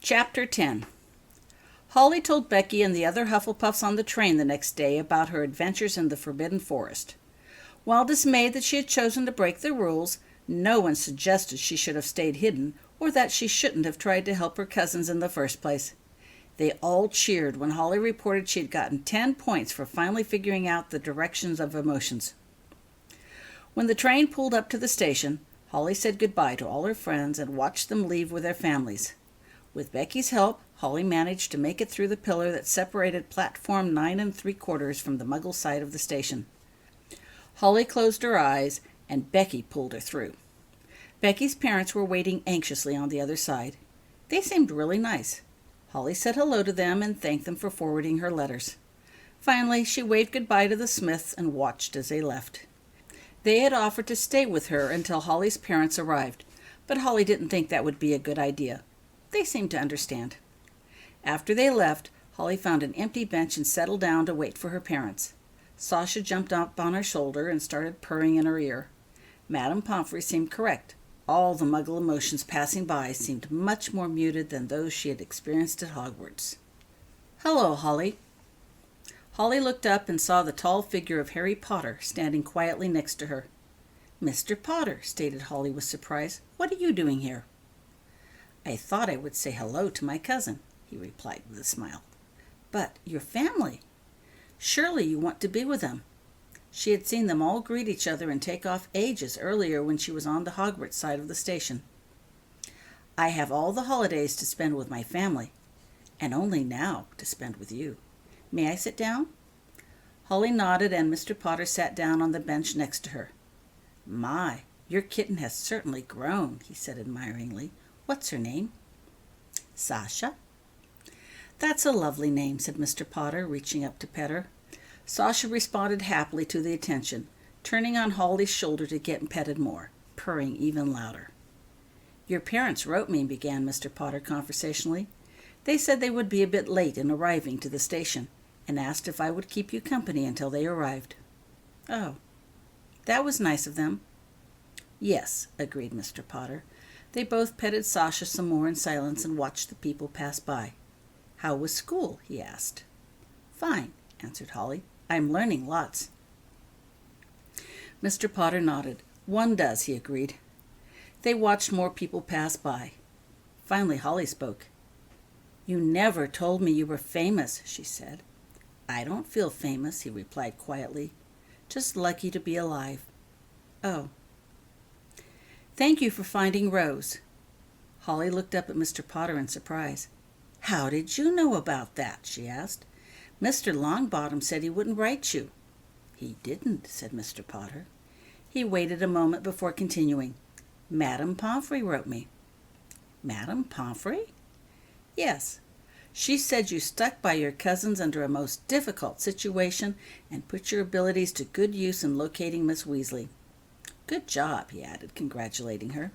Chapter 10. Holly told Becky and the other Hufflepuffs on the train the next day about her adventures in the Forbidden Forest. While dismayed that she had chosen to break the rules, no one suggested she should have stayed hidden or that she shouldn't have tried to help her cousins in the first place. They all cheered when Holly reported she had gotten 10 points for finally figuring out the directions of emotions. When the train pulled up to the station, Holly said goodbye to all her friends and watched them leave with their families. With Becky's help, Holly managed to make it through the pillar that separated platform 9 3/4 from the Muggle side of the station. Holly closed her eyes, and Becky pulled her through. Becky's parents were waiting anxiously on the other side. They seemed really nice. Holly said hello to them and thanked them for forwarding her letters. Finally, she waved goodbye to the Smiths and watched as they left. They had offered to stay with her until Holly's parents arrived, but Holly didn't think that would be a good idea. They seemed to understand. After they left, Holly found an empty bench and settled down to wait for her parents. Sasha jumped up on her shoulder and started purring in her ear. Madame Pomfrey seemed correct. All the Muggle emotions passing by seemed much more muted than those she had experienced at Hogwarts. "Hello, Holly." Holly looked up and saw the tall figure of Harry Potter standing quietly next to her. "Mr. Potter," stated Holly with surprise, "what are you doing here?" "I thought I would say hello to my cousin," he replied with a smile. "But your family? Surely you want to be with them." She had seen them all greet each other and take off ages earlier when she was on the Hogwarts side of the station. "I have all the holidays to spend with my family, and only now to spend with you. May I sit down?" Holly nodded, and Mr. Potter sat down on the bench next to her. "My, your kitten has certainly grown," he said admiringly. "What's her name?" "Sasha." "That's a lovely name," said Mr. Potter, reaching up to pet her. Sasha responded happily to the attention, turning on Holly's shoulder to get petted more, purring even louder. "Your parents wrote me," began Mr. Potter conversationally. "They said they would be a bit late in arriving to the station, and asked if I would keep you company until they arrived." "Oh, that was nice of them." "Yes," agreed Mr. Potter. They both petted Sasha some more in silence and watched the people pass by. "How was school?" he asked. "Fine," answered Holly. "I'm learning lots." Mr. Potter nodded. "One does," he agreed. They watched more people pass by. Finally, Holly spoke. "You never told me you were famous," she said. "I don't feel famous," he replied quietly. "Just lucky to be alive." "Oh." "Thank you for finding Rose." Holly looked up at Mr. Potter in surprise. "How did you know about that?" she asked. "Mr. Longbottom said he wouldn't write you." "He didn't," said Mr. Potter. He waited a moment before continuing. "Madame Pomfrey wrote me." "Madame Pomfrey?" "Yes. She said you stuck by your cousins under a most difficult situation and put your abilities to good use in locating Miss Weasley." "Good job," he added, congratulating her.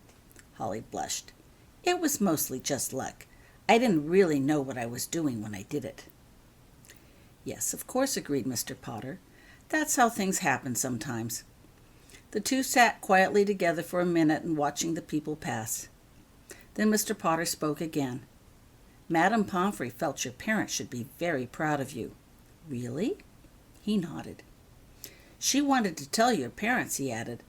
Holly blushed. "It was mostly just luck. I didn't really know what I was doing when I did it." "Yes, of course," agreed Mr. Potter. "That's how things happen sometimes." The two sat quietly together for a minute and watching the people pass. Then Mr. Potter spoke again. "Madame Pomfrey felt your parents should be very proud of you." "Really?" He nodded. "She wanted to tell your parents," he added,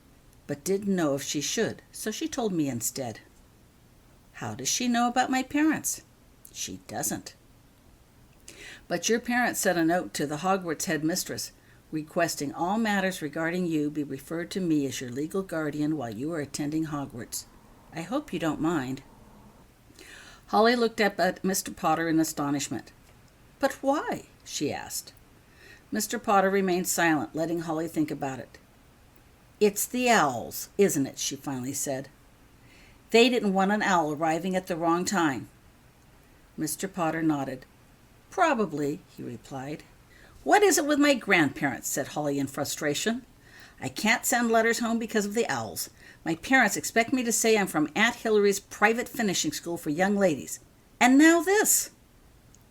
"but didn't know if she should, so she told me instead." "How does she know about my parents?" "She doesn't." "But your parents sent a note to the Hogwarts headmistress, requesting all matters regarding you be referred to me as your legal guardian while you are attending Hogwarts. I hope you don't mind." Holly looked up at Mr. Potter in astonishment. "But why?" she asked. Mr. Potter remained silent, letting Holly think about it. "It's the owls, isn't it?" she finally said. "They didn't want an owl arriving at the wrong time." Mr. Potter nodded. "Probably," he replied. "What is it with my grandparents?" said Holly in frustration. "I can't send letters home because of the owls. My parents expect me to say I'm from Aunt Hillary's private finishing school for young ladies. And now this!"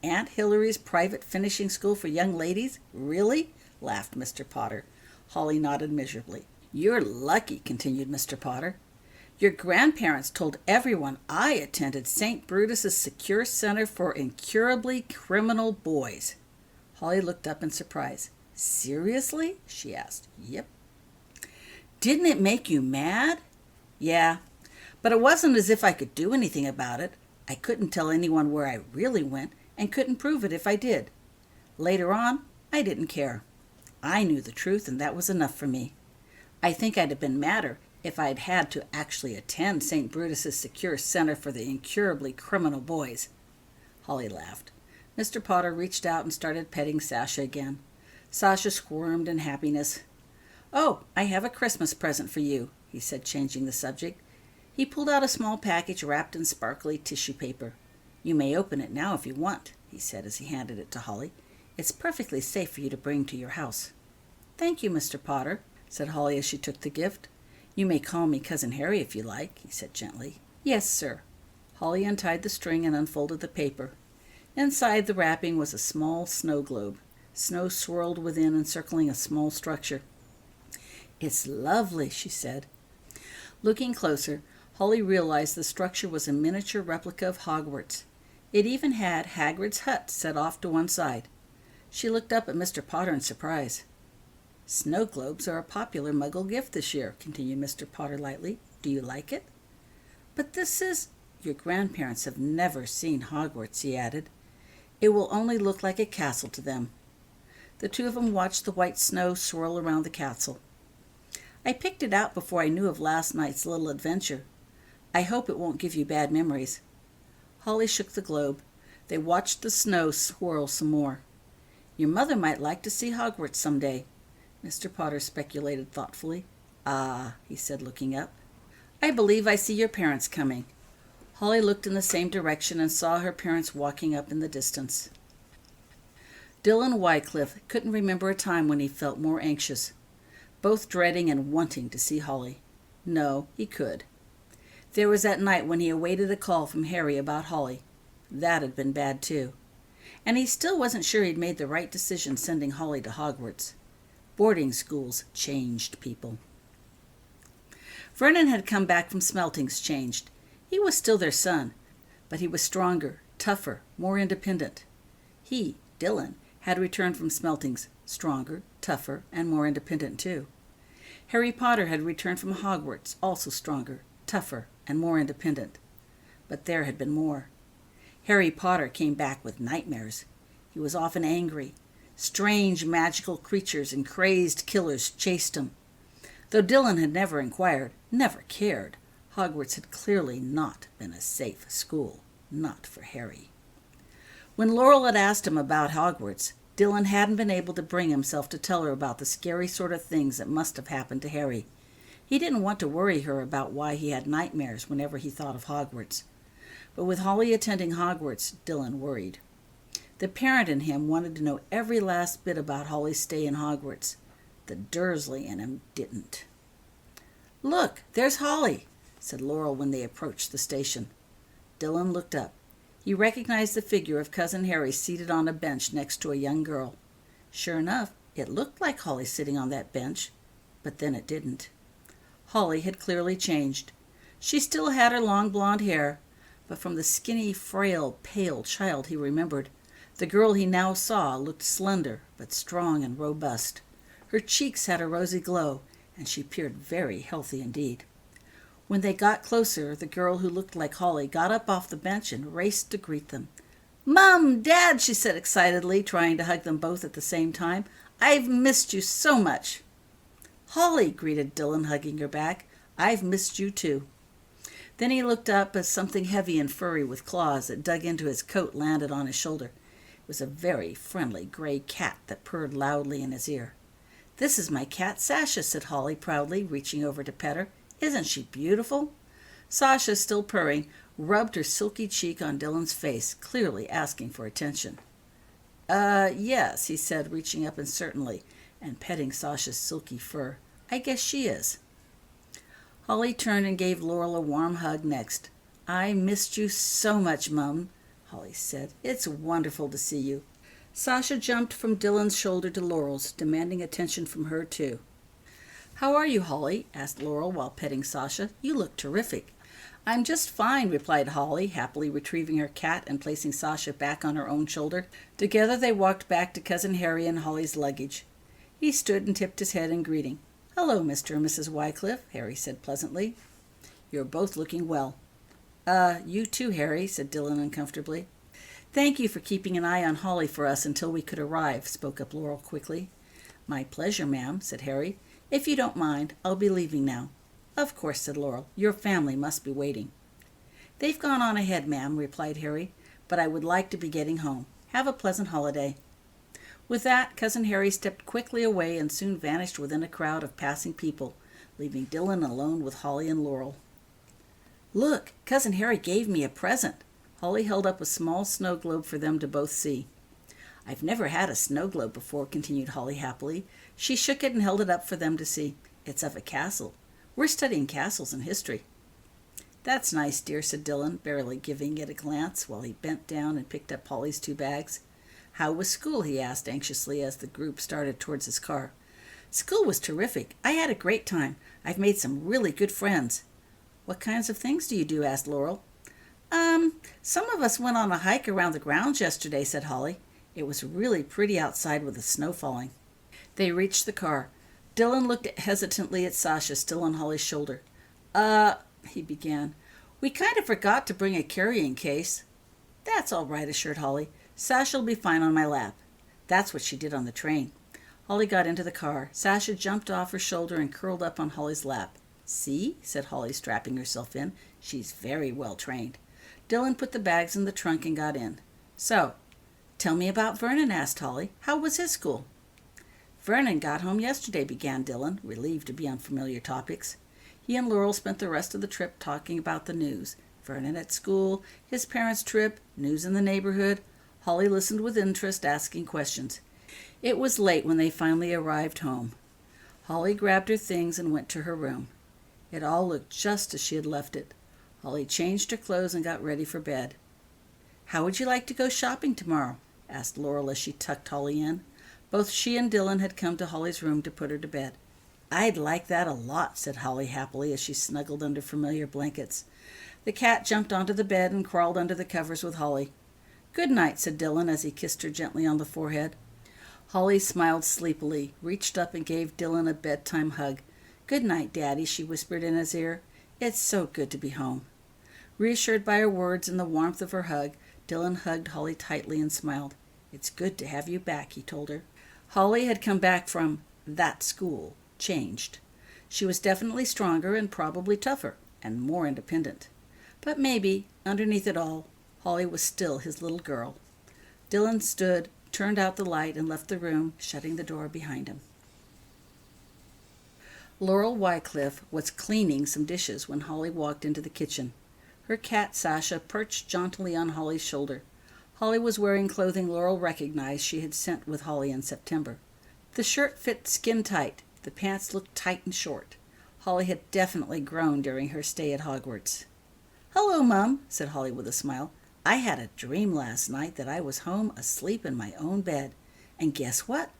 "Aunt Hillary's private finishing school for young ladies? Really?" laughed Mr. Potter. Holly nodded miserably. "You're lucky," continued Mr. Potter. Your grandparents told everyone I attended St. Brutus's Secure Center for Incurably Criminal Boys." Holly looked up in surprise. "Seriously?" she asked. "Yep." "Didn't it make you mad?" "Yeah, but it wasn't as if I could do anything about it. I couldn't tell anyone where I really went and couldn't prove it if I did. Later on, I didn't care. I knew the truth, and that was enough for me. I think I'd have been madder if I'd had to actually attend St. Brutus's Secure Center for the Incurably Criminal Boys." Holly laughed. Mr. Potter reached out and started petting Sasha again. Sasha squirmed in happiness. "Oh, I have a Christmas present for you," he said, changing the subject. He pulled out a small package wrapped in sparkly tissue paper. "You may open it now if you want," he said as he handed it to Holly. "It's perfectly safe for you to bring to your house." "Thank you, Mr. Potter," said Holly as she took the gift. "You may call me Cousin Harry if you like," he said gently. "Yes, sir." Holly untied the string and unfolded the paper. Inside the wrapping was a small snow globe. Snow swirled within, encircling a small structure. "It's lovely," she said. Looking closer, Holly realized the structure was a miniature replica of Hogwarts. It even had Hagrid's hut set off to one side. She looked up at Mr. Potter in surprise. "Snow globes are a popular Muggle gift this year," continued Mr. Potter lightly. "Do you like it?" "But this is—" "Your grandparents have never seen Hogwarts," he added. "It will only look like a castle to them." The two of them watched the white snow swirl around the castle. "I picked it out before I knew of last night's little adventure. I hope it won't give you bad memories." Holly shook the globe. They watched the snow swirl some more. "Your mother might like to see Hogwarts someday," Mr. Potter speculated thoughtfully. "Ah," he said, looking up. "I believe I see your parents coming." Holly looked in the same direction and saw her parents walking up in the distance. Dylan Wycliffe couldn't remember a time when he felt more anxious, both dreading and wanting to see Holly. No, he could. There was that night when he awaited a call from Harry about Holly. That had been bad, too. And he still wasn't sure he'd made the right decision sending Holly to Hogwarts. Boarding schools changed people. Vernon had come back from Smeltings changed. He was still their son, but he was stronger, tougher, more independent. He, Dylan, had returned from Smeltings, stronger, tougher, and more independent, too. Harry Potter had returned from Hogwarts, also stronger, tougher, and more independent. But there had been more. Harry Potter came back with nightmares. He was often angry. Strange magical creatures and crazed killers chased him. Though Dylan had never inquired, never cared, Hogwarts had clearly not been a safe school, not for Harry. When Laurel had asked him about Hogwarts, Dylan hadn't been able to bring himself to tell her about the scary sort of things that must have happened to Harry. He didn't want to worry her about why he had nightmares whenever he thought of Hogwarts. But with Holly attending Hogwarts, Dylan worried. The parent in him wanted to know every last bit about Holly's stay in Hogwarts. The Dursley in him didn't. "Look, there's Holly," said Laurel when they approached the station. Dylan looked up. He recognized the figure of Cousin Harry seated on a bench next to a young girl. Sure enough, it looked like Holly sitting on that bench, but then it didn't. Holly had clearly changed. She still had her long blonde hair, but from the skinny, frail, pale child he remembered, the girl he now saw looked slender but strong and robust. Her cheeks had a rosy glow, and she appeared very healthy indeed. When they got closer, the girl who looked like Holly got up off the bench and raced to greet them. "Mom, Dad," she said excitedly, trying to hug them both at the same time. "I've missed you so much." "Holly," greeted Dylan, hugging her back. "I've missed you too." Then he looked up as something heavy and furry with claws that dug into his coat landed on his shoulder. It was a very friendly gray cat that purred loudly in his ear. "This is my cat Sasha," said Holly proudly, reaching over to pet her. "Isn't she beautiful?" Sasha, still purring, rubbed her silky cheek on Dylan's face, clearly asking for attention. Yes," he said, reaching up uncertainly and petting Sasha's silky fur. "I guess she is." Holly turned and gave Laurel a warm hug next. "I missed you so much, Mum," Holly said. "It's wonderful to see you." Sasha jumped from Dylan's shoulder to Laurel's, demanding attention from her, too. "How are you, Holly?" asked Laurel while petting Sasha. "You look terrific." "I'm just fine," replied Holly, happily retrieving her cat and placing Sasha back on her own shoulder. Together they walked back to Cousin Harry and Holly's luggage. He stood and tipped his head in greeting. "Hello, Mr. and Mrs. Wycliffe," Harry said pleasantly. "You're both looking well." You too, Harry," said Dylan uncomfortably. "Thank you for keeping an eye on Holly for us until we could arrive," spoke up Laurel quickly. "My pleasure, ma'am," said Harry. "If you don't mind, I'll be leaving now." "Of course," said Laurel. "Your family must be waiting." "They've gone on ahead, ma'am," replied Harry, "but I would like to be getting home. Have a pleasant holiday." With that, Cousin Harry stepped quickly away and soon vanished within a crowd of passing people, leaving Dylan alone with Holly and Laurel. "Look, Cousin Harry gave me a present." Holly held up a small snow globe for them to both see. "I've never had a snow globe before," continued Holly happily. She shook it and held it up for them to see. "It's of a castle. We're studying castles and history." "That's nice, dear," said Dylan, barely giving it a glance while he bent down and picked up Holly's 2 bags. "How was school?" he asked anxiously as the group started towards his car. "School was terrific. I had a great time. I've made some really good friends." "What kinds of things do you do?" asked Laurel. Some of us went on a hike around the grounds yesterday," said Holly. "It was really pretty outside with the snow falling." They reached the car. Dylan looked hesitantly at Sasha, still on Holly's shoulder. He began. "We kind of forgot to bring a carrying case." "That's all right," assured Holly. "Sasha'll be fine on my lap." That's what she did on the train. Holly got into the car. Sasha jumped off her shoulder and curled up on Holly's lap. "See?" said Holly, strapping herself in. "She's very well trained." Dylan put the bags in the trunk and got in. "So, tell me about Vernon," asked Holly. "How was his school?" "Vernon got home yesterday," began Dylan, relieved to be on familiar topics. He and Laurel spent the rest of the trip talking about the news. Vernon at school, his parents' trip, news in the neighborhood. Holly listened with interest, asking questions. It was late when they finally arrived home. Holly grabbed her things and went to her room. It all looked just as she had left it. Holly changed her clothes and got ready for bed. "How would you like to go shopping tomorrow?" asked Laurel as she tucked Holly in. Both she and Dylan had come to Holly's room to put her to bed. "I'd like that a lot," said Holly happily as she snuggled under familiar blankets. The cat jumped onto the bed and crawled under the covers with Holly. "Good night," said Dylan as he kissed her gently on the forehead. Holly smiled sleepily, reached up and gave Dylan a bedtime hug. "Good night, Daddy," she whispered in his ear. "It's so good to be home." Reassured by her words and the warmth of her hug, Dylan hugged Holly tightly and smiled. "It's good to have you back," he told her. Holly had come back from that school, changed. She was definitely stronger and probably tougher and more independent. But maybe, underneath it all, Holly was still his little girl. Dylan stood, turned out the light, and left the room, shutting the door behind him. Laurel Wycliffe was cleaning some dishes when Holly walked into the kitchen. Her cat, Sasha, perched jauntily on Holly's shoulder. Holly was wearing clothing Laurel recognized she had sent with Holly in September. The shirt fit skin tight. The pants looked tight and short. Holly had definitely grown during her stay at Hogwarts. "Hello, Mum," said Holly with a smile. "I had a dream last night that I was home asleep in my own bed. And guess what?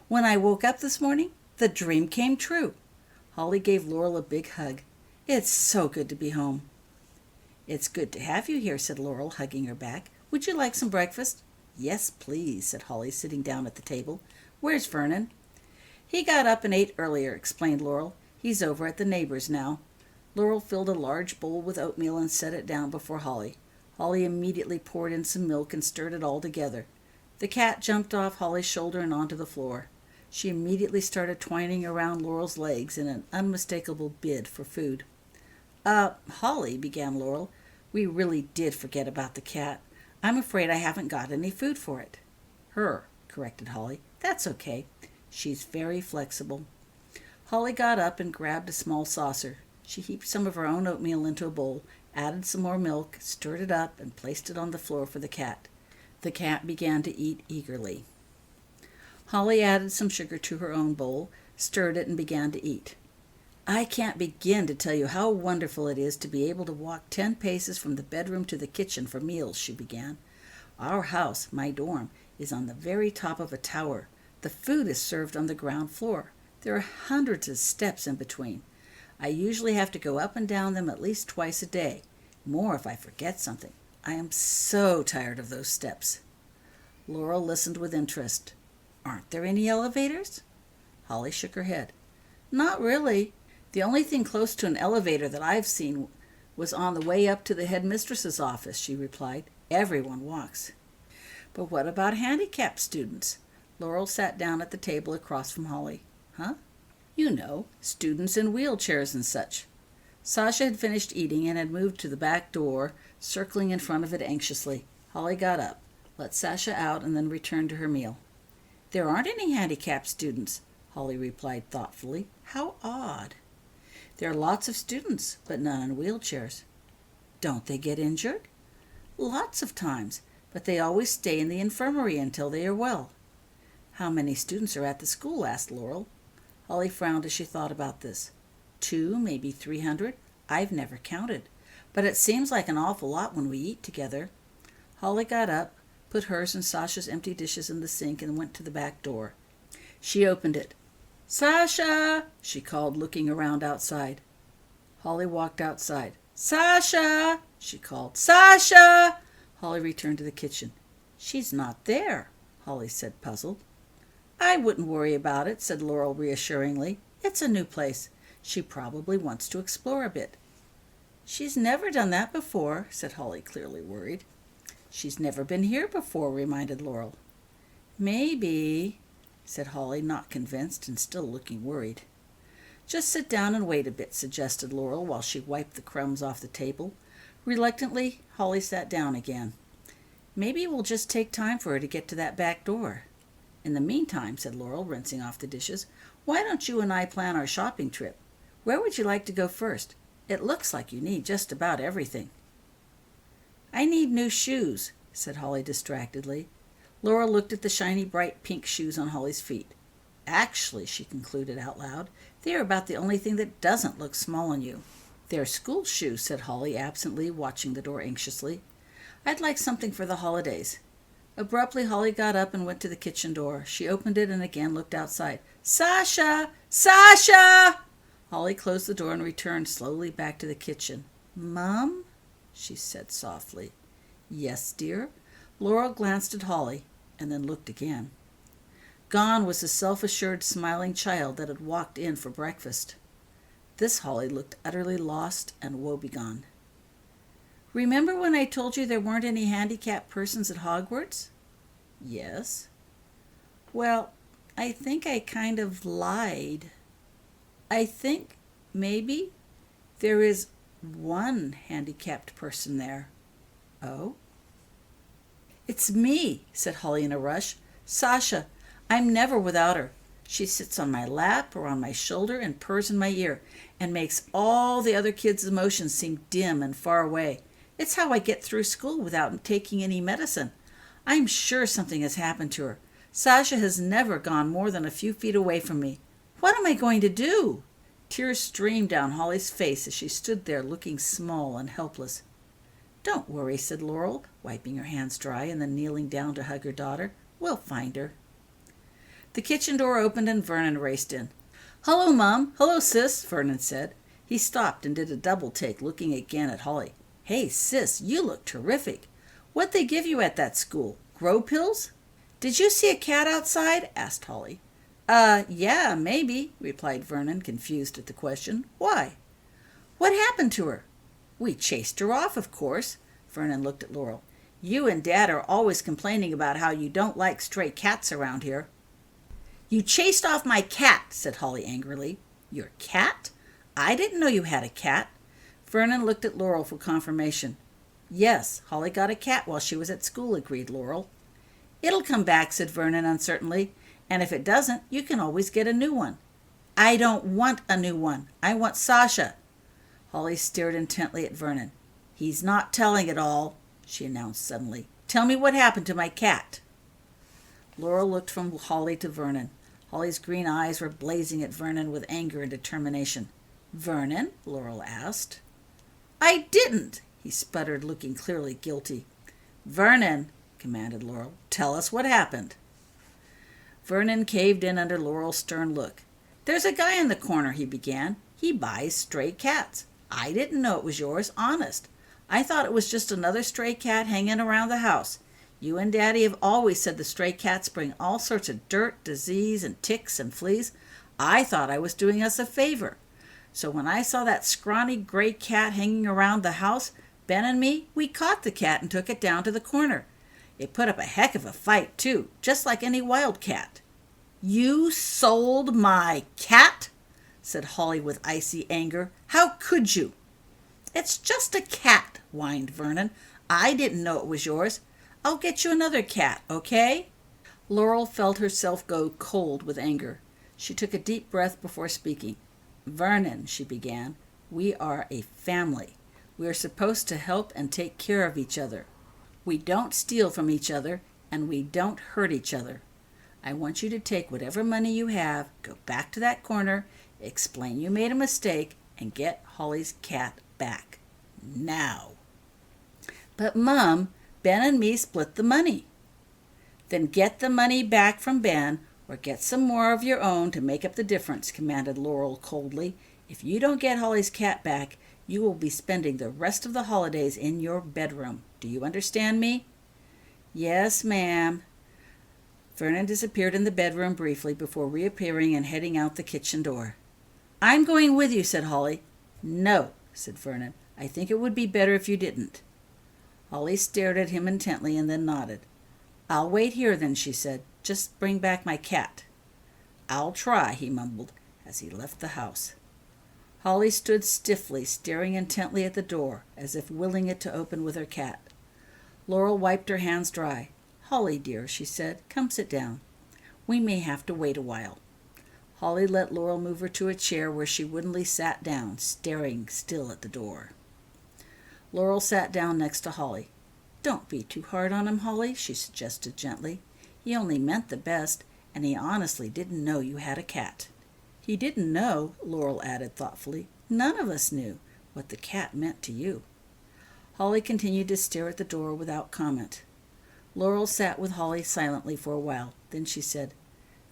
When I woke up this morning, the dream came true." Holly gave Laurel a big hug. "It's so good to be home." "It's good to have you here," said Laurel, hugging her back. "Would you like some breakfast?" "Yes, please," said Holly, sitting down at the table. "Where's Vernon?" "He got up and ate earlier," explained Laurel. "He's over at the neighbor's now." Laurel filled a large bowl with oatmeal and set it down before Holly. Holly immediately poured in some milk and stirred it all together. The cat jumped off Holly's shoulder and onto the floor. She immediately started twining around Laurel's legs in an unmistakable bid for food. Holly," began Laurel, "we really did forget about the cat. I'm afraid I haven't got any food for it." "Her," corrected Holly. "That's okay. She's very flexible." Holly got up and grabbed a small saucer. She heaped some of her own oatmeal into a bowl, added some more milk, stirred it up, and placed it on the floor for the cat. The cat began to eat eagerly. Holly added some sugar to her own bowl, stirred it, and began to eat. "I can't begin to tell you how wonderful it is to be able to walk 10 paces from the bedroom to the kitchen for meals," she began. "Our house, my dorm, is on the very top of a tower. The food is served on the ground floor. There are hundreds of steps in between. I usually have to go up and down them at least twice a day, more if I forget something. I am so tired of those steps." Laurel listened with interest. "Aren't there any elevators?" Holly shook her head. "Not really. The only thing close to an elevator that I've seen was on the way up to the headmistress's office," she replied. "Everyone walks." "But what about handicapped students?" Laurel sat down at the table across from Holly. "Huh?" "You know, students in wheelchairs and such." Sasha had finished eating and had moved to the back door, circling in front of it anxiously. Holly got up, let Sasha out, and then returned to her meal. "There aren't any handicapped students," Holly replied thoughtfully. "How odd." "There are lots of students, but none in wheelchairs." "Don't they get injured?" "Lots of times, but they always stay in the infirmary until they are well." "How many students are at the school?" asked Laurel. Holly frowned as she thought about this. 2, maybe 300. I've never counted, but it seems like an awful lot when we eat together. Holly got up, put hers and Sasha's empty dishes in the sink, and went to the back door. She opened it. "Sasha!" she called, looking around outside. Holly walked outside. "Sasha!" she called. "Sasha!" Holly returned to the kitchen. "She's not there," Holly said, puzzled. "I wouldn't worry about it," said Laurel reassuringly. "It's a new place. She probably wants to explore a bit." "She's never done that before," said Holly, clearly worried. "She's never been here before," reminded Laurel. "Maybe," said Holly, not convinced and still looking worried. "Just sit down and wait a bit," suggested Laurel while she wiped the crumbs off the table. Reluctantly, Holly sat down again. "Maybe it will just take time for her to get to that back door." "In the meantime," said Laurel, rinsing off the dishes, "why don't you and I plan our shopping trip? Where would you like to go first? It looks like you need just about everything." "I need new shoes," said Holly distractedly. Laurel looked at the shiny, bright pink shoes on Holly's feet. "Actually," she concluded out loud, "they are about the only thing that doesn't look small on you." "They're school shoes," said Holly absently, watching the door anxiously. "I'd like something for the holidays." Abruptly, Holly got up and went to the kitchen door. She opened it and again looked outside. "Sasha! Sasha!" Holly closed the door and returned slowly back to the kitchen. "Mom?" she said softly. "Yes, dear?" Laurel glanced at Holly and then looked again. Gone was the self-assured, smiling child that had walked in for breakfast. This Holly looked utterly lost and woebegone. "Remember when I told you there weren't any handicapped persons at Hogwarts?" "Yes." "Well, I think I kind of lied. I think, maybe, there is one handicapped person there." "Oh?" "It's me," said Holly in a rush. "Sasha. I'm never without her. She sits on my lap or on my shoulder and purrs in my ear and makes all the other kids' emotions seem dim and far away. It's how I get through school without taking any medicine. I'm sure something has happened to her. Sasha has never gone more than a few feet away from me. What am I going to do?" Tears streamed down Holly's face as she stood there looking small and helpless. "Don't worry," said Laurel, wiping her hands dry and then kneeling down to hug her daughter. "We'll find her." The kitchen door opened and Vernon raced in. "Hello, Mom. Hello, Sis," Vernon said. He stopped and did a double take, looking again at Holly. "Hey, Sis, you look terrific. What'd they give you at that school? Grow pills?" "Did you see a cat outside?" asked Holly. Yeah, maybe," replied Vernon, confused at the question. "Why?" "What happened to her?" "We chased her off, of course." Vernon looked at Laurel. "You and Dad are always complaining about how you don't like stray cats around here." "You chased off my cat," said Holly angrily. "Your cat? I didn't know you had a cat." Vernon looked at Laurel for confirmation. "Yes, Holly got a cat while she was at school," agreed Laurel. "It'll come back," said Vernon uncertainly. "And if it doesn't, you can always get a new one." "I don't want a new one. I want Sasha." Holly stared intently at Vernon. "He's not telling it all," she announced suddenly. "Tell me what happened to my cat." Laurel looked from Holly to Vernon. Holly's green eyes were blazing at Vernon with anger and determination. "Vernon?" Laurel asked. "I didn't," he sputtered, looking clearly guilty. "Vernon," commanded Laurel, "tell us what happened." Vernon caved in under Laurel's stern look. "There's a guy in the corner," he began. "He buys stray cats. I didn't know it was yours, honest. I thought it was just another stray cat hanging around the house. You and Daddy have always said the stray cats bring all sorts of dirt, disease, and ticks and fleas. I thought I was doing us a favor. So when I saw that scrawny gray cat hanging around the house, Ben and me, we caught the cat and took it down to the corner. It put up a heck of a fight, too, just like any wild cat." "You sold my cat?" said Holly with icy anger. "How could you?" "It's just a cat," whined Vernon. "I didn't know it was yours. I'll get you another cat, okay?" Laurel felt herself go cold with anger. She took a deep breath before speaking. "Vernon," she began, "we are a family. We are supposed to help and take care of each other. We don't steal from each other, and we don't hurt each other. I want you to take whatever money you have, go back to that corner, explain you made a mistake, and get Holly's cat back. Now." "But, Mom, Ben and me split the money." "Then get the money back from Ben, or get some more of your own to make up the difference," commanded Laurel coldly. "If you don't get Holly's cat back, you will be spending the rest of the holidays in your bedroom. Do you understand me?" "Yes, ma'am." Vernon disappeared in the bedroom briefly before reappearing and heading out the kitchen door. "I'm going with you," said Holly. "No," said Vernon. "I think it would be better if you didn't." Holly stared at him intently and then nodded. "I'll wait here then," she said. "Just bring back my cat." "I'll try," he mumbled as he left the house. Holly stood stiffly, staring intently at the door, as if willing it to open with her cat. Laurel wiped her hands dry. "Holly, dear," she said, "come sit down. We may have to wait a while." Holly let Laurel move her to a chair where she woodenly sat down, staring still at the door. Laurel sat down next to Holly. "Don't be too hard on him, Holly," she suggested gently. "He only meant the best, and he honestly didn't know you had a cat." "He didn't know," Laurel added thoughtfully. "None of us knew what the cat meant to you." Holly continued to stare at the door without comment. Laurel sat with Holly silently for a while. Then she said,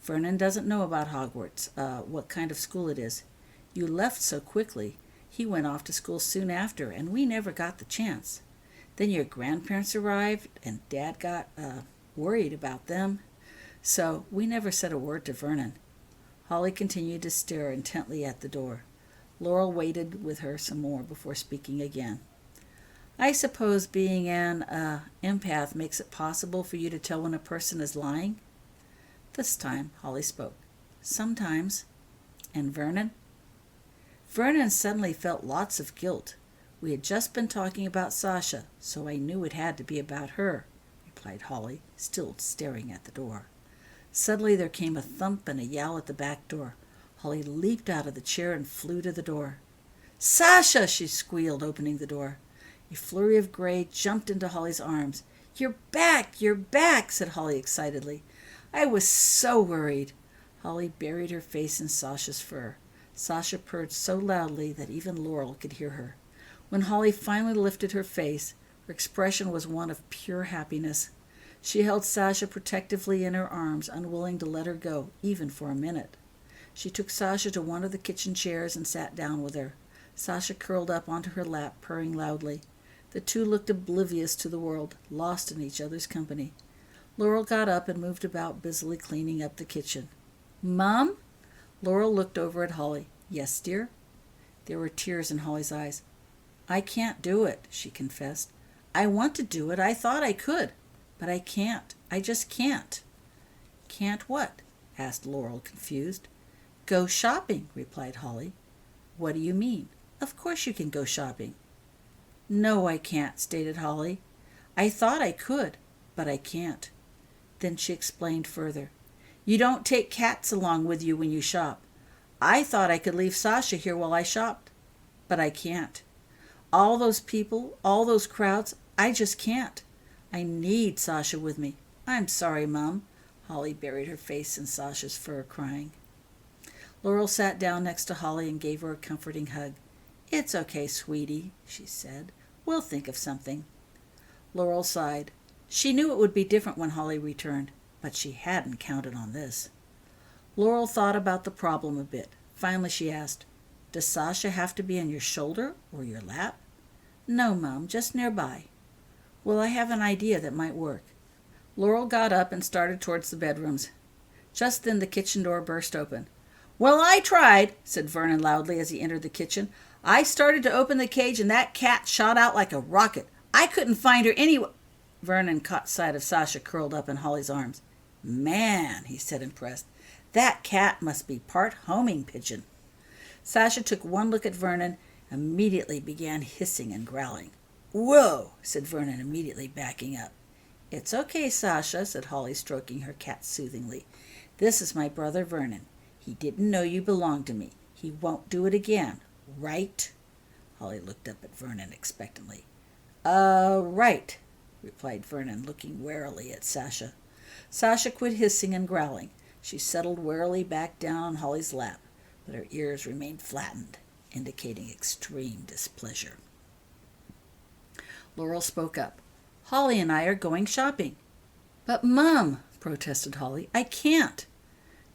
"Vernon doesn't know about Hogwarts, what kind of school it is. You left so quickly. He went off to school soon after, and we never got the chance. Then your grandparents arrived, and Dad got worried about them. So we never said a word to Vernon." Holly continued to stare intently at the door. Laurel waited with her some more before speaking again. "I suppose being an empath makes it possible for you to tell when a person is lying?" This time Holly spoke. "Sometimes." "And Vernon?" "Vernon suddenly felt lots of guilt. We had just been talking about Sasha, so I knew it had to be about her," replied Holly, still staring at the door. Suddenly there came a thump and a yowl at the back door. Holly leaped out of the chair and flew to the door. "Sasha!" she squealed, opening the door. A flurry of gray jumped into Holly's arms. "You're back! You're back!" said Holly excitedly. "I was so worried." Holly buried her face in Sasha's fur. Sasha purred so loudly that even Laurel could hear her. When Holly finally lifted her face, her expression was one of pure happiness. She held Sasha protectively in her arms, unwilling to let her go, even for a minute. She took Sasha to one of the kitchen chairs and sat down with her. Sasha curled up onto her lap, purring loudly. The two looked oblivious to the world, lost in each other's company. Laurel got up and moved about, busily cleaning up the kitchen. "Mom?" Laurel looked over at Holly. "Yes, dear?" There were tears in Holly's eyes. "I can't do it," she confessed. "I want to do it. I thought I could. But I can't. I just can't." "Can't what?" asked Laurel, confused. "Go shopping," replied Holly. "What do you mean? Of course you can go shopping." "No, I can't," stated Holly. "I thought I could, but I can't." Then she explained further. "You don't take cats along with you when you shop. I thought I could leave Sasha here while I shopped, but I can't. All those people, all those crowds, I just can't. I need Sasha with me. I'm sorry, Mom." Holly buried her face in Sasha's fur, crying. Laurel sat down next to Holly and gave her a comforting hug. "It's okay, sweetie," she said. "We'll think of something." Laurel sighed. She knew it would be different when Holly returned, but she hadn't counted on this. Laurel thought about the problem a bit. Finally she asked, "Does Sasha have to be on your shoulder or your lap?" "No, Mum, just nearby." "Well, I have an idea that might work." Laurel got up and started towards the bedrooms. Just then the kitchen door burst open. "Well, I tried," said Vernon loudly as he entered the kitchen. "I started to open the cage and that cat shot out like a rocket. I couldn't find her anywhere." Vernon caught sight of Sasha curled up in Holly's arms. "Man," he said, impressed, "that cat must be part homing pigeon." Sasha took one look at Vernon and immediately began hissing and growling. "Whoa," said Vernon, immediately backing up. "It's okay, Sasha," said Holly, stroking her cat soothingly. "This is my brother Vernon. He didn't know you belonged to me. He won't do it again, right?" Holly looked up at Vernon expectantly. Right," replied Vernon, looking warily at Sasha. Sasha quit hissing and growling. She settled warily back down on Holly's lap, but her ears remained flattened, indicating extreme displeasure. Laurel spoke up. "Holly and I are going shopping." "But, Mum," protested Holly, "I can't."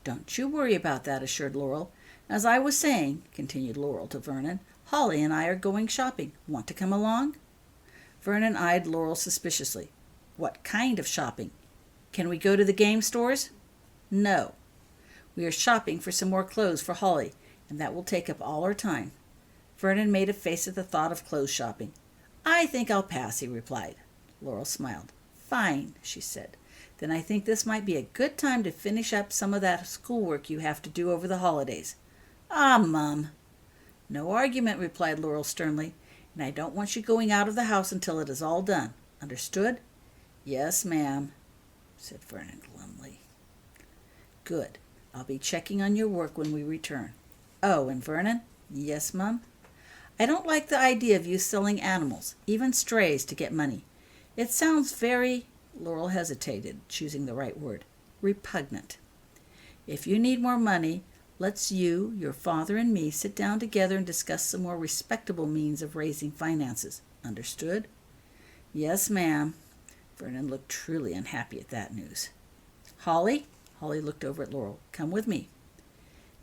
"Don't you worry about that," assured Laurel. "As I was saying," continued Laurel to Vernon, "Holly and I are going shopping. Want to come along?" Vernon eyed Laurel suspiciously. "What kind of shopping? Can we go to the game stores?" "No. We are shopping for some more clothes for Holly, and that will take up all our time." Vernon made a face at the thought of clothes shopping. "I think I'll pass," he replied. Laurel smiled. "Fine," she said. "Then I think this might be a good time to finish up some of that schoolwork you have to do over the holidays." "Ah, Mum." "No argument," replied Laurel sternly. "And I don't want you going out of the house until it is all done. Understood?" "Yes, ma'am," said Vernon glumly. "Good. I'll be checking on your work when we return. Oh, and Vernon." "Yes, Mum?" "I don't like the idea of you selling animals, even strays, to get money. It sounds very—" Laurel hesitated, choosing the right word— "repugnant. If you need more money, let's you, your father, and me sit down together and discuss some more respectable means of raising finances. Understood?" "Yes, ma'am." Vernon looked truly unhappy at that news. "Holly?" Holly looked over at Laurel. "Come with me."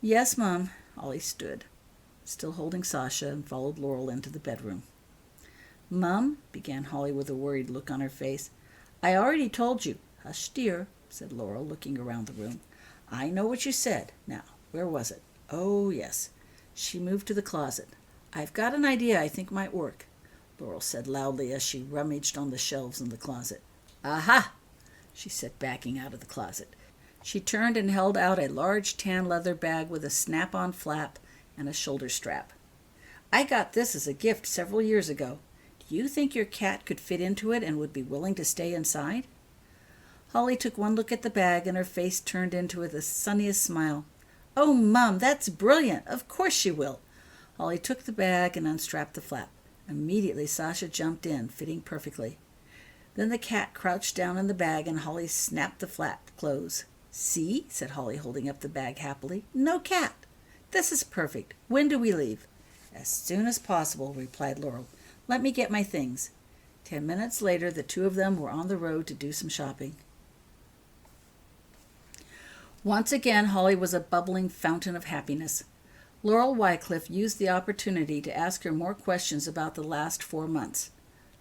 "Yes, Mum." Holly stood, still holding Sasha, and followed Laurel into the bedroom. "Mum," began Holly with a worried look on her face. "I already told you—" "Hush, dear," said Laurel, looking around the room. "I know what you said. Now, where was it? Oh, yes." She moved to the closet. "I've got an idea I think might work," Laurel said loudly as she rummaged on the shelves in the closet. "Aha!" she said, backing out of the closet. She turned and held out a large tan leather bag with a snap-on flap and a shoulder strap. "I got this as a gift several years ago. Do you think your cat could fit into it and would be willing to stay inside?" Holly took one look at the bag, and her face turned into the sunniest smile. "Oh, Mum, that's brilliant! Of course she will." Holly took the bag and unstrapped the flap. Immediately Sasha jumped in, fitting perfectly. Then the cat crouched down in the bag, and Holly snapped the flap close. "See?" said Holly, holding up the bag happily. "No cat. This is perfect. When do we leave?" "As soon as possible," replied Laurel. "Let me get my things." 10 minutes later, the two of them were on the road to do some shopping. Once again, Holly was a bubbling fountain of happiness. Laurel Wycliffe used the opportunity to ask her more questions about the last 4 months.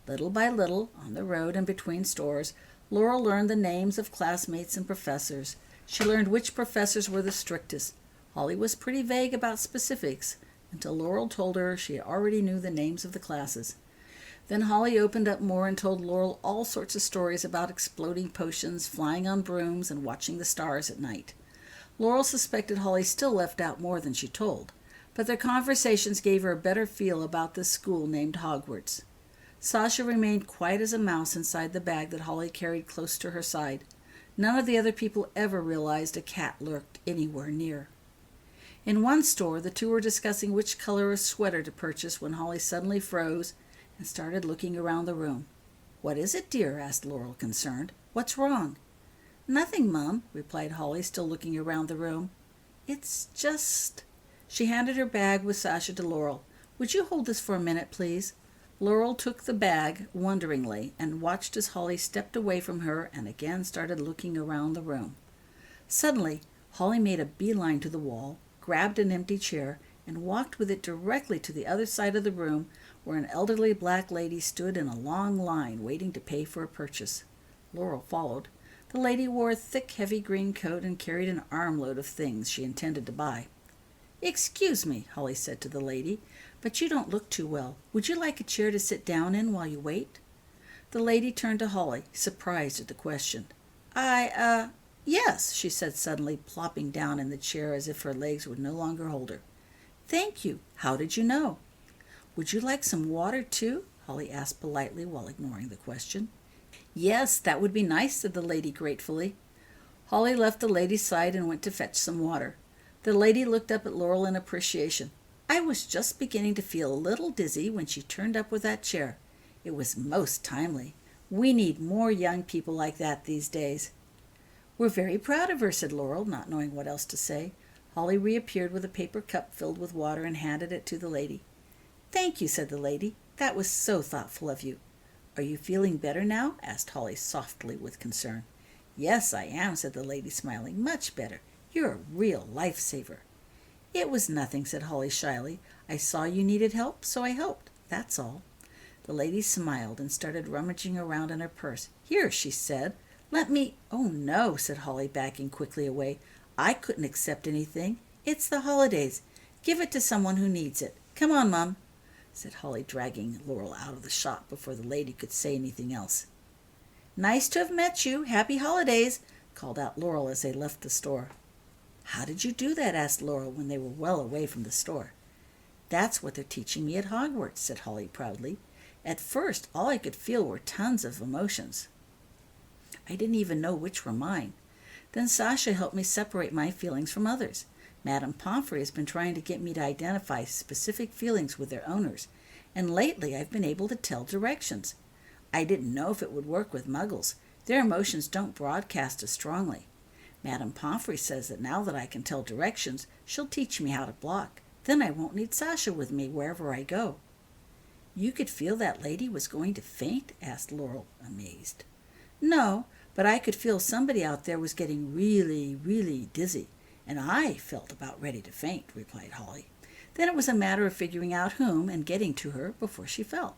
Little by little, on the road and between stores, Laurel learned the names of classmates and professors. She learned which professors were the strictest. Holly was pretty vague about specifics, until Laurel told her she already knew the names of the classes. Then Holly opened up more and told Laurel all sorts of stories about exploding potions, flying on brooms, and watching the stars at night. Laurel suspected Holly still left out more than she told, but their conversations gave her a better feel about this school named Hogwarts. Sasha remained quiet as a mouse inside the bag that Holly carried close to her side. None of the other people ever realized a cat lurked anywhere near. In one store, the two were discussing which color of sweater to purchase when Holly suddenly froze and started looking around the room. "What is it, dear?" asked Laurel, concerned. "What's wrong?" "Nothing, Mum," replied Holly, still looking around the room. "It's just—" She handed her bag with Sasha to Laurel. "Would you hold this for a minute, please?" Laurel took the bag wonderingly and watched as Holly stepped away from her and again started looking around the room. Suddenly, Holly made a beeline to the wall, grabbed an empty chair, and walked with it directly to the other side of the room, where an elderly black lady stood in a long line waiting to pay for a purchase. Laurel followed. The lady wore a thick, heavy green coat and carried an armload of things she intended to buy. "Excuse me," Holly said to the lady, "but you don't look too well. Would you like a chair to sit down in while you wait?" The lady turned to Holly, surprised at the question. Yes," she said suddenly, plopping down in the chair as if her legs would no longer hold her. "Thank you. How did you know?" "Would you like some water, too?" Holly asked politely while ignoring the question. "Yes, that would be nice," said the lady gratefully. Holly left the lady's side and went to fetch some water. The lady looked up at Laurel in appreciation. "I was just beginning to feel a little dizzy when she turned up with that chair. It was most timely. We need more young people like that these days." "We're very proud of her," said Laurel, not knowing what else to say. Holly reappeared with a paper cup filled with water and handed it to the lady. "Thank you," said the lady. "That was so thoughtful of you." "Are you feeling better now?" asked Holly softly with concern. "Yes, I am," said the lady, smiling. "Much better. You're a real lifesaver." "It was nothing," said Holly shyly. "I saw you needed help, so I helped. That's all." The lady smiled and started rummaging around in her purse. "Here," she said. "Let me—" "Oh, no," said Holly, backing quickly away. "I couldn't accept anything. It's the holidays. Give it to someone who needs it. Come on, Mum," said Holly, dragging Laurel out of the shop before the lady could say anything else. "Nice to have met you. Happy holidays," called out Laurel as they left the store. "How did you do that?" asked Laurel when they were well away from the store. "That's what they're teaching me at Hogwarts," said Holly proudly. "At first, all I could feel were tons of emotions. I didn't even know which were mine. Then Sasha helped me separate my feelings from others. Madame Pomfrey has been trying to get me to identify specific feelings with their owners, and lately I've been able to tell directions. I didn't know if it would work with Muggles. Their emotions don't broadcast as strongly. Madame Pomfrey says that now that I can tell directions, she'll teach me how to block. Then I won't need Sasha with me wherever I go." "You could feel that lady was going to faint?" asked Laurel, amazed. "No, but I could feel somebody out there was getting really, really dizzy, and I felt about ready to faint," replied Holly. "Then it was a matter of figuring out whom and getting to her before she fell."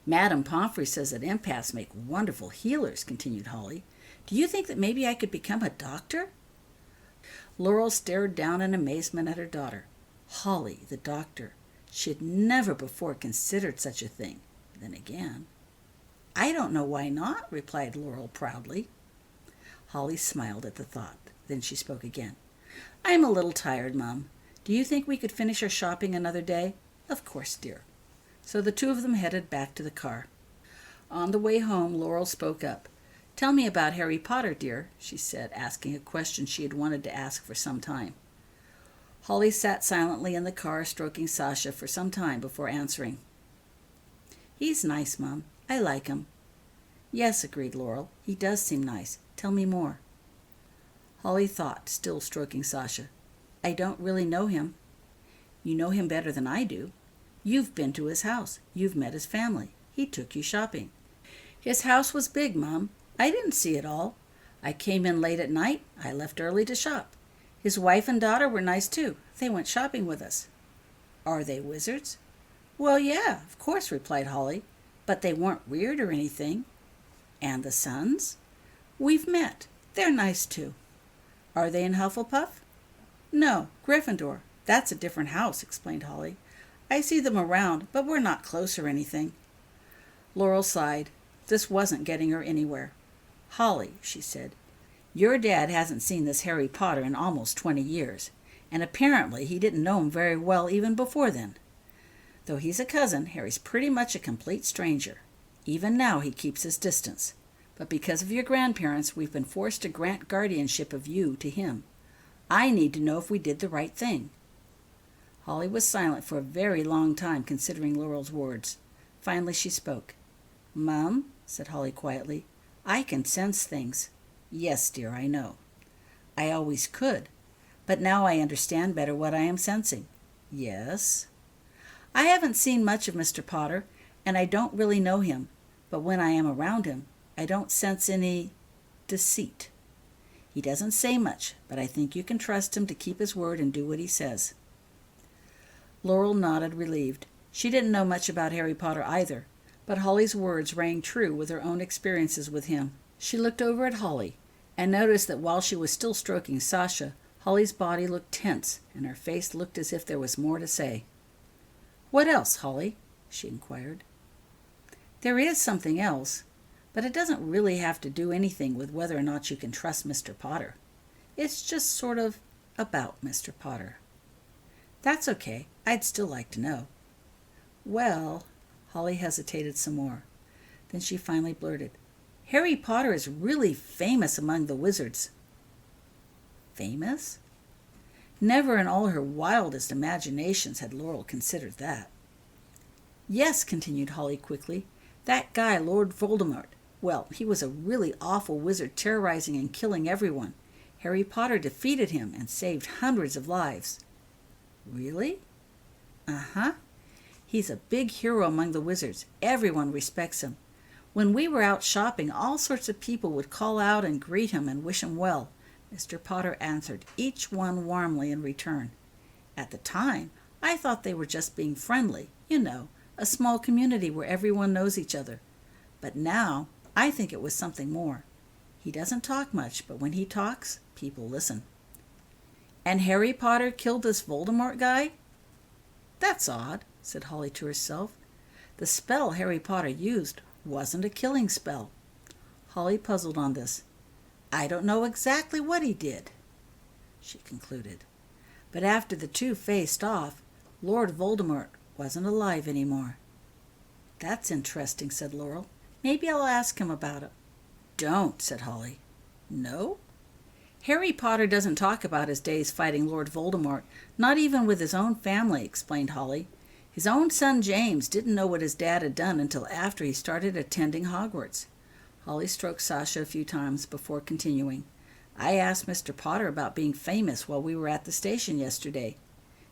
"Madame Pomfrey says that empaths make wonderful healers," continued Holly. "Do you think that maybe I could become a doctor?" Laurel stared down in amazement at her daughter. Holly, the doctor. She had never before considered such a thing. Then again, "I don't know why not," replied Laurel proudly. Holly smiled at the thought. Then she spoke again. "I'm a little tired, Mum. Do you think we could finish our shopping another day?" "Of course, dear." So the two of them headed back to the car. On the way home, Laurel spoke up. "Tell me about Harry Potter, dear," she said, asking a question she had wanted to ask for some time. Holly sat silently in the car, stroking Sasha for some time before answering. "He's nice, Mum. I like him." "Yes," agreed Laurel. "He does seem nice. Tell me more." Holly thought, still stroking Sasha. "I don't really know him." "You know him better than I do. You've been to his house. You've met his family. He took you shopping." "His house was big, Mum. I didn't see it all. I came in late at night. I left early to shop. His wife and daughter were nice, too. They went shopping with us." "Are they wizards?" "Well, yeah, of course," replied Holly. "But they weren't weird or anything." "And the sons?" "We've met. They're nice, too." "Are they in Hufflepuff?" "No, Gryffindor. That's a different house," explained Holly. "I see them around, but we're not close or anything." Laurel sighed. This wasn't getting her anywhere. "Holly," she said, "your dad hasn't seen this Harry Potter in almost 20 years, and apparently he didn't know him very well even before then. Though he's a cousin, Harry's pretty much a complete stranger. Even now he keeps his distance. But because of your grandparents, we've been forced to grant guardianship of you to him. I need to know if we did the right thing." Holly was silent for a very long time, considering Laurel's words. Finally she spoke. "Mum," said Holly quietly, "I can sense things." "Yes, dear, I know." "I always could. But now I understand better what I am sensing." "Yes?" "I haven't seen much of Mr. Potter, and I don't really know him. But when I am around him, I don't sense any deceit. He doesn't say much, but I think you can trust him to keep his word and do what he says." Laurel nodded, relieved. She didn't know much about Harry Potter either, but Holly's words rang true with her own experiences with him. She looked over at Holly and noticed that while she was still stroking Sasha, Holly's body looked tense and her face looked as if there was more to say. "What else, Holly?" she inquired. "There is something else, but it doesn't really have to do anything with whether or not you can trust Mr. Potter. It's just sort of about Mr. Potter." "That's okay. I'd still like to know." "Well," Holly hesitated some more. Then she finally blurted, "Harry Potter is really famous among the wizards." Famous? Never in all her wildest imaginations had Laurel considered that. "Yes," continued Holly quickly, "that guy, Lord Voldemort. Well, he was a really awful wizard, terrorizing and killing everyone. Harry Potter defeated him and saved hundreds of lives." "Really?" "Uh-huh. He's a big hero among the wizards. Everyone respects him. When we were out shopping, all sorts of people would call out and greet him and wish him well. Mr. Potter answered each one warmly in return. At the time, I thought they were just being friendly, a small community where everyone knows each other. But now, I think it was something more. He doesn't talk much, but when he talks, people listen." "And Harry Potter killed this Voldemort guy?" "That's odd," said Holly to herself. "The spell Harry Potter used wasn't a killing spell." Holly puzzled on this. "I don't know exactly what he did," she concluded. "But after the two faced off, Lord Voldemort wasn't alive anymore." "That's interesting," said Laurel. "Maybe I'll ask him about it." "Don't," said Holly. "No?" "Harry Potter doesn't talk about his days fighting Lord Voldemort, not even with his own family," explained Holly. "His own son James didn't know what his dad had done until after he started attending Hogwarts." Holly stroked Sasha a few times before continuing. "I asked Mr. Potter about being famous while we were at the station yesterday.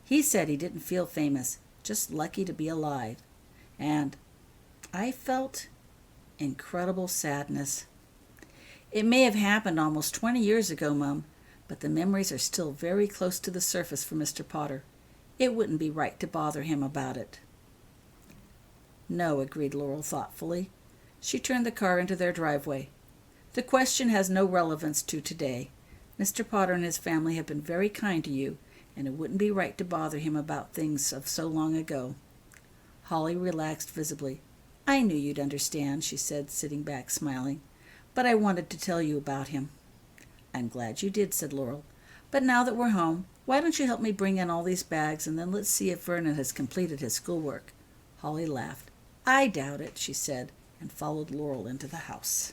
He said he didn't feel famous, just lucky to be alive. And I felt incredible sadness. It may have happened almost 20 years ago, Mum, but the memories are still very close to the surface for Mr. Potter. It wouldn't be right to bother him about it." "No," agreed Laurel thoughtfully. She turned the car into their driveway. "The question has no relevance to today. Mr. Potter and his family have been very kind to you, and it wouldn't be right to bother him about things of so long ago." Holly relaxed visibly. "I knew you'd understand," she said, sitting back smiling. "But I wanted to tell you about him." "I'm glad you did," said Laurel. "But now that we're home, why don't you help me bring in all these bags, and then let's see if Vernon has completed his schoolwork." Holly laughed. "I doubt it," she said, and followed Laurel into the house.